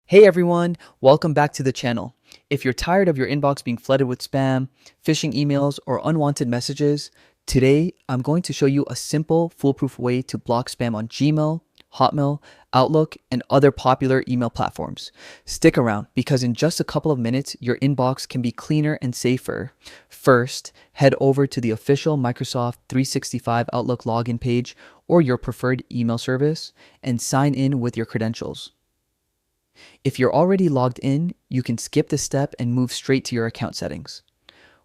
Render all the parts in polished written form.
Hey everyone, welcome back to the channel. If you're tired of your inbox being flooded with spam, phishing emails, or unwanted messages, today I'm going to show you a simple, foolproof way to block spam on Gmail, Hotmail, Outlook, and other popular email platforms. Stick around because in just a couple of minutes, your inbox can be cleaner and safer. First, head over to the official Microsoft 365 Outlook login page or your preferred email service and sign in with your credentials. If you're already logged in, you can skip this step and move straight to your account settings.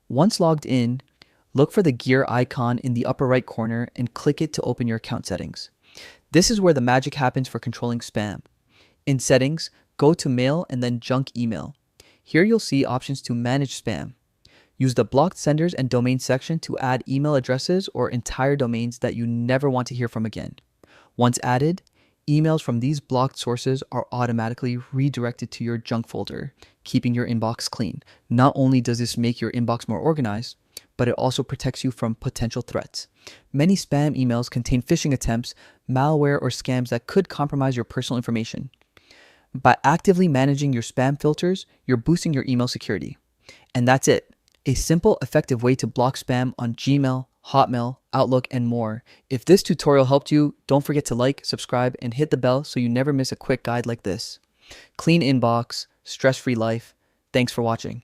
Once logged in, look for the gear icon in the upper right corner and click it to open your account settings. This is where the magic happens for controlling spam. In settings, go to mail and then junk email. Here you'll see options to manage spam. Use the blocked senders and domain section to add email addresses or entire domains that you never want to hear from again. Once added, emails from these blocked sources are automatically redirected to your junk folder, keeping your inbox clean. Not only does this make your inbox more organized, but it also protects you from potential threats. Many spam emails contain phishing attempts, malware, or scams that could compromise your personal information. By actively managing your spam filters, you're boosting your email security. And that's it. A simple, effective way to block spam on Gmail, Hotmail, Outlook, and more. If this tutorial helped you, don't forget to like, subscribe, and hit the bell so you never miss a quick guide like this. Clean inbox, stress-free life. Thanks for watching.